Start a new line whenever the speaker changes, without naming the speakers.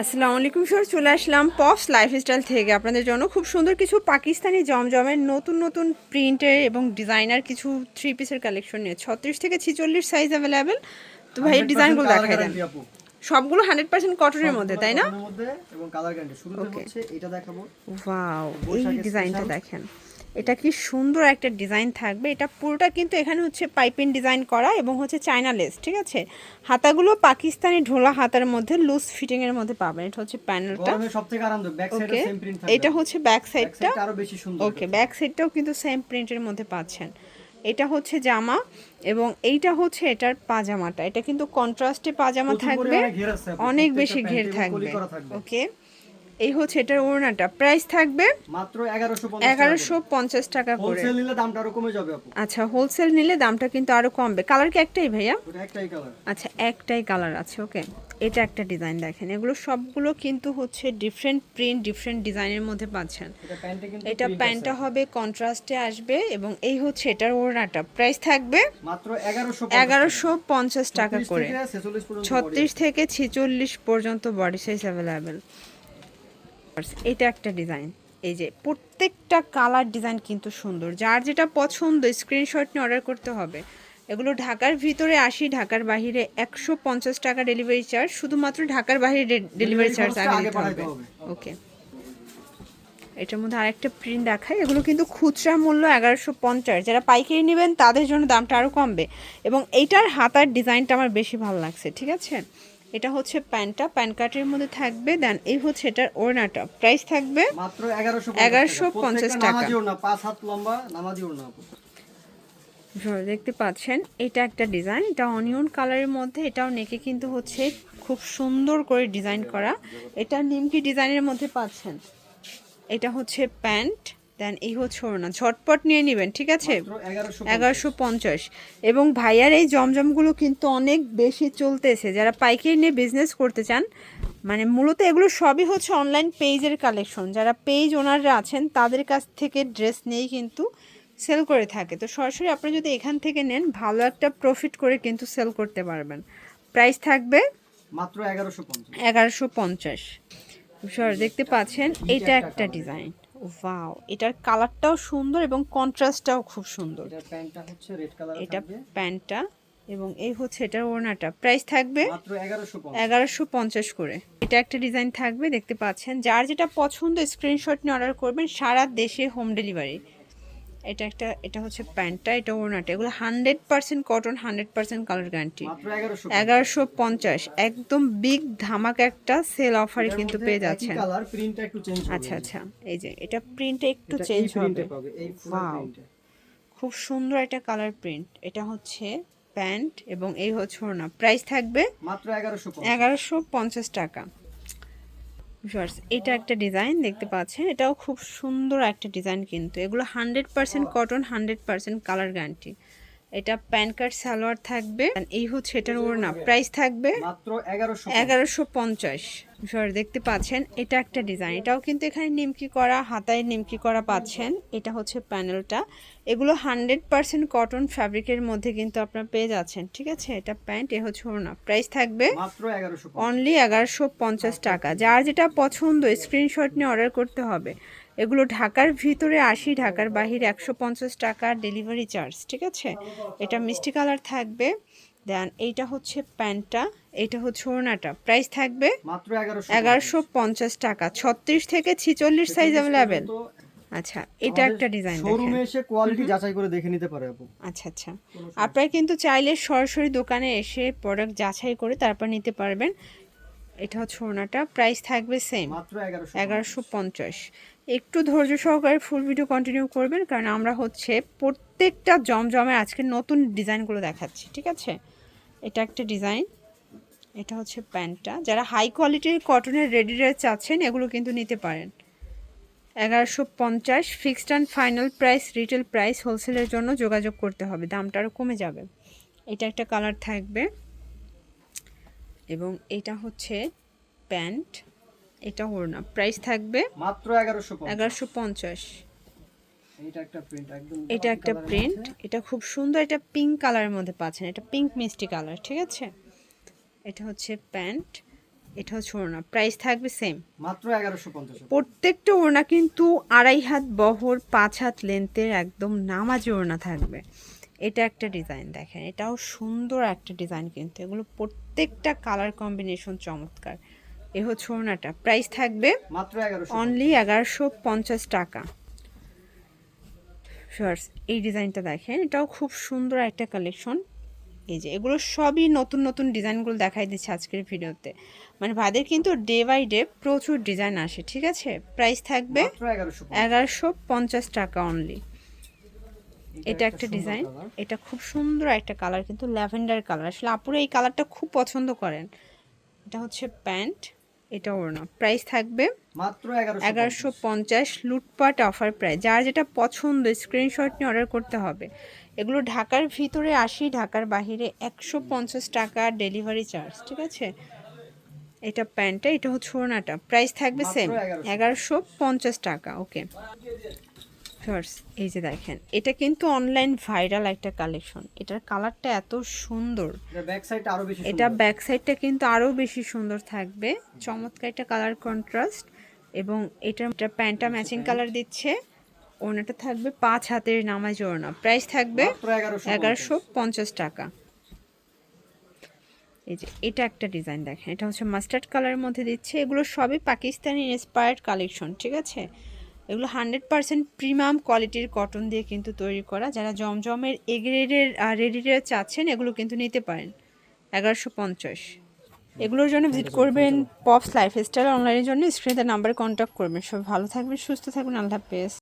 আসসালামু আলাইকুম স্যার, চলে আসলাম পপস লাইফস্টাইল থেকে আপনাদের জন্য খুব সুন্দর কিছু পাকিস্তানি জমজমের নতুন নতুন প্রিন্টের এবং ডিজাইনার কিছু থ্রি পিসের কালেকশন নিয়ে 36 থেকে 46 সাইজ অ্যাভেলেবেল। তো ভাই ডিজাইনগুলো দেখাই দেন। সবগুলো 100% কটনের মধ্যে, তাই না?
এবং কালার গ্যারান্টি। শুরুতে হচ্ছে এটা দেখাবো।
ওয়াও, এই ডিজাইনটা দেখেন, এটা কি সুন্দর একটা ডিজাইন থাকবে। এটা পুরোটা কিন্তু এখানে হচ্ছে পাইপিং ডিজাইন করা এবং হচ্ছে চায়না লেস, ঠিক আছে। হাতাগুলো পাকিস্তানি ঢোলা হাতার মধ্যে লুজ ফিটিং এর মধ্যে পাবেন। এটা হচ্ছে প্যানেলটা,
গরমে সবথেকে আরামদায়ক। ব্যাক সাইডে সেম প্রিন্ট থাকবে।
এটা হচ্ছে ব্যাক সাইডটা
আরো বেশি সুন্দর।
ওকে, ব্যাক সাইডটাও কিন্তু সেম প্রিন্টের মধ্যে পাচ্ছেন। এটা হচ্ছে জামা এবং এইটা হচ্ছে এটার পাজামাটা। এটা কিন্তু কন্ট্রাস্টে পাজামা থাকবে, অনেক বেশি ঘের থাকবে। ওকে, এই হচ্ছে এটার ওড়নাটা। প্রাইস থাকবে
মাত্র
1150 টাকা করে।
হোলসেল নিলে দামটা আরো কমে যাবে আপু।
আচ্ছা, হোলসেল নিলে দামটা কিন্তু আরো কমবে। কালার কি একটাই ভাইয়া?
ওটা একটাই কালার।
আচ্ছা, একটাই কালার আছে। ওকে, এটা একটা ডিজাইন দেখেন। এগুলো সবগুলো কিন্তু হচ্ছে ডিফারেন্ট প্রিন্ট, ডিফারেন্ট ডিজাইনের মধ্যে পাচ্ছেন। এটা প্যান্টটা হবে কন্ট্রাস্টে আসবে এবং এই হচ্ছে এটার ওড়নাটা। প্রাইস থাকবে
মাত্র
1150 টাকা করে। 36 থেকে 46 পর্যন্ত বডি সাইজ অ্যাভেলেবেল। এটা একটা ডিজাইন, এই যে প্রত্যেকটা কালার ডিজাইন কিন্তু সুন্দর। যার যেটা পছন্দ স্ক্রিনশট নিয়ে অর্ডার করতে হবে। এগুলো ঢাকার ভিতরে 80, ঢাকার বাইরে 150 টাকা ডেলিভারি চার্জ। শুধুমাত্র ঢাকার বাইরে ডেলিভারি চার্জ আগে দিতে হবে। ওকে, এটার মধ্যে আরেকটা প্রিন্ট দেখায়। এগুলো কিন্তু খুচরা মূল্য 1150। যারা পাইকারি নেবেন তাদের জন্য দামটা আরও কমবে। এবং এইটার হাতার ডিজাইনটা আমার বেশি ভালো লাগছে, ঠিক আছে। এটা হচ্ছে প্যান্টটা, প্যান্ট কাটের মধ্যে থাকবে। দেন এই হচ্ছে এটার ওড়নাটা। প্রাইস থাকবে
মাত্র
1150 টাকা।
নামাজি ওড়না, 5 হাত লম্বা নামাজি ওড়না আপু।
দেখতে পাচ্ছেন এটা একটা ডিজাইন, এটা অনিয়ন কালারের মধ্যে। এটাও নেকে কিন্তু হচ্ছে খুব সুন্দর করে ডিজাইন করা। এটা নিমকি ডিজাইনের মধ্যে পাচ্ছেন। এটা হচ্ছে প্যান্ট, দেন এই হচ্ছে ওড়না। ঝটপট নিয়ে নেবেন, ঠিক আছে। 1150। এবং ভাইয়ার এই জমজমগুলো কিন্তু অনেক বেশি চলতেছে। যারা পাইকারি নিয়ে বিজনেস করতে চান, মানে মূলত এগুলো সবই হচ্ছে অনলাইন পেজের কালেকশন। যারা পেজ ওনাররা আছেন তাদের কাছ থেকে ড্রেস নিয়েই কিন্তু সেল করে থাকে। তো সরাসরি আপনি যদি এখান থেকে নেন ভালো একটা প্রফিট করে কিন্তু সেল করতে পারবেন। প্রাইস থাকবে
মাত্র
1150। দেখতে পাচ্ছেন এটা একটা ডিজাইন। ওয়াও, এটার কালারটাও সুন্দর এবং কন্ট্রাস্টটাও খুব সুন্দর।
এটার প্যান্টটা হচ্ছে রেড কালার থাকবে।
এটা প্যান্টটা এবং এই হচ্ছে এটার ওড়নাটা। প্রাইস থাকবে
মাত্র
1150 করে। এটা একটা ডিজাইন থাকবে, দেখতে পাচ্ছেন। যার যেটা পছন্দ স্ক্রিনশট নিয়ে অর্ডার করবেন, সারা দেশে হোম ডেলিভারি। এটা হচ্ছে প্যান্টটা, এটা ওড়নাটা। এগুলো 100% কটন, 100% কালার গ্যারান্টি। 1150 একদম বিগ ধামাকা একটা সেল অফারে কিন্তু পেয়ে যাচ্ছেন।
কালার প্রিন্টটা একটু চেঞ্জ হবে।
আচ্ছা আচ্ছা, এই যে এটা প্রিন্টটা একটু চেঞ্জ হবে। ওয়াও, খুব সুন্দর একটা কালার প্রিন্ট। এটা হচ্ছে প্যান্ট এবং এই হচ্ছে ওড়না। প্রাইস থাকবে
মাত্র
1150 টাকা। এটা একটা ডিজাইন দেখতে পাচ্ছেন, এটাও খুব সুন্দর একটা ডিজাইন কিন্তু। এগুলো 100% কটন, 100% কালার গ্যারান্টি। এটা প্যান্ট কাট সালোয়ার থাকবে। এই হচ্ছে এটার ওড়না। প্রাইস থাকবে
মাত্র
1150। দেখতে পাচ্ছেন এটা একটা ডিজাইন। এটাও কিন্তু এখানে নিমকি করা, হাতায় নিমকি করা পাচ্ছেন। এটা হচ্ছে প্যানেলটা। এগুলো 100% কটন ফ্যাব্রিকের মধ্যে কিন্তু আপনারা পেয়ে যাচ্ছেন, ঠিক আছে। এটা প্যান্ট, এ হচ্ছে ওড়না। প্রাইস থাকবে
মাত্র 1150।
অনলি 1150 টাকা। যার যেটা পছন্দ স্ক্রিনশট নিয়ে অর্ডার করতে হবে। এগুলো ঢাকার ভিতরে 80, ঢাকার বাহিরে 150 টাকা ডেলিভারি চার্জ, ঠিক আছে। এটা মিষ্টি কালার থাকবে। দেন এইটা হচ্ছে প্যান্টটা, এটা হচ্ছে ওড়নাটা। প্রাইস থাকবে
মাত্র
1150 টাকা। 36 থেকে 46 সাইজ অ্যাভেলেবেল। আচ্ছা, এটা একটা ডিজাইন দেখেন।
শোরুমে এসে কোয়ালিটি যাচাই করে দেখে নিতে পারে আপু।
আচ্ছা আচ্ছা, আপনারা কিন্তু চাইলে সরাসরি দোকানে এসে প্রোডাক্ট যাচাই করে তারপর নিতে পারবেন। এটা হচ্ছে ওড়নাটা। প্রাইস থাকবে সেম
মাত্র
1150। একটু ধৈর্য সহকারে ফুল ভিডিও কন্টিনিউ করবেন, কারণ আমরা হচ্ছে প্রত্যেকটা জমজমের আজকে নতুন ডিজাইনগুলো দেখাচ্ছি, ঠিক আছে। এটা একটা ডিজাইন, এটা হচ্ছে প্যান্টটা। যারা হাই কোয়ালিটির কটনের রেডি ড্রেস চাচ্ছেন এগুলো কিন্তু নিতে পারেন। 1150 fixed and final price. Retail price, হোলসেলের জন্য যোগাযোগ করতে হবে, দামটা আরও কমে যাবে। এটা একটা কালার থাকবে এবং এটা হচ্ছে প্যান্ট, এটা ওড়না। প্রাইস থাকবে
মাত্র
1150। এটা
এটা
একটা প্রিন্ট, এটা খুব সুন্দর। এটা পিঙ্ক কালারের মধ্যে পাচ্ছেন, এটা পিঙ্ক মিষ্টি কালার, ঠিক আছে। এটা হচ্ছে প্যান্ট, এটা হচ্ছে ওড়না, প্রাইস থাকবে সেম
মাত্র 1150 আপু।
প্রত্যেকটা ওড়না কিন্তু 2.5 হাত বহর 5 হাত লেন্থের একদম নামাজি ওড়না থাকবে। এটা একটা ডিজাইন দেখেন, এটাও সুন্দর একটা ডিজাইন, কিন্তু এগুলো প্রত্যেকটা কালার কম্বিনেশন চমৎকার। এ হচ্ছে ওড়নাটা, প্রাইস থাকবে
মাত্র 1150
অনলি 1150 টাকা। শর্টস এই ডিজাইনটা দেখেন, এটাও খুব সুন্দর একটা কালেকশন। এই যে এগুলো সবই নতুন নতুন ডিজাইনগুলো দেখাই দিচ্ছে আজকের ভিডিওতে, মানে ভাইদের কিন্তু ডে বাই ডে প্রচুর ডিজাইন আসে, ঠিক আছে। প্রাইস থাকবে
মাত্র 1150
1150 টাকা অনলি। এটা একটা
সুন্দর
ডিজাইন,
কালার।
এটা খুব সুন্দর একটা কালার, কিন্তু ল্যাভেন্ডার কালার, আসলে আপুরা এই কালারটা খুব পছন্দ করেন। এটা হচ্ছে প্যান্ট, এটা ওড়না, প্রাইস থাকবে
মাত্র
1150 লুটপাট অফার প্রাইস। যার যেটা পছন্দ স্ক্রিনশট নিয়ে অর্ডার করতে হবে। এগুলো ঢাকার ভিতরে 80, ঢাকার বাইরে 150 টাকা ডেলিভারি চার্জ, ঠিক আছে। এটা প্যান্টটা, এটা হচ্ছে ওড়নাটা, প্রাইস থাকবে
মাত্র
সেম
1150
1150 টাকা। ওকে ফার্স্ট এই যে দেখেন, এটা কিন্তু অনলাইন ভাইরাল একটা কালেকশন, এটার কালারটা এত সুন্দর।
এটা ব্যাক সাইডটা আরো বেশি
এটা
সুন্দর।
ব্যাক সাইডটা কিন্তু আরো বেশি সুন্দর থাকবে, চমৎকার একটা কালার কন্ট্রাস্ট। এবং এটার প্যান্টটা ম্যাচিং কালার দিচ্ছে, ওড়নাটা থাকবে 5 হাতের নামাজ ওড়না, প্রাইস থাকবে
মাত্র
1150 টাকা। এই যে এটা একটা ডিজাইন দেখেন, এটা হচ্ছে মাস্টার্ড কালারের মধ্যে দিচ্ছে। এগুলো সবই পাকিস্তানি ইন্সপায়ার্ড কালেকশন, ঠিক আছে। এগুলো 100% প্রিমিয়াম কোয়ালিটির কটন দিয়ে কিন্তু তৈরি করা। যারা জমজমের এ গ্রেডের রেডিটের চাচ্ছেন এগুলো কিন্তু নিতে পারেন 1150। এগুলোর জন্য ভিজিট করবেন পপস লাইফস্টাইল অনলাইনের জন্য স্ক্রিনে নাম্বারে কন্ট্যাক্ট করবেন। সবাই ভালো থাকবেন, সুস্থ থাকবেন, আল্লাহ হাফেজ।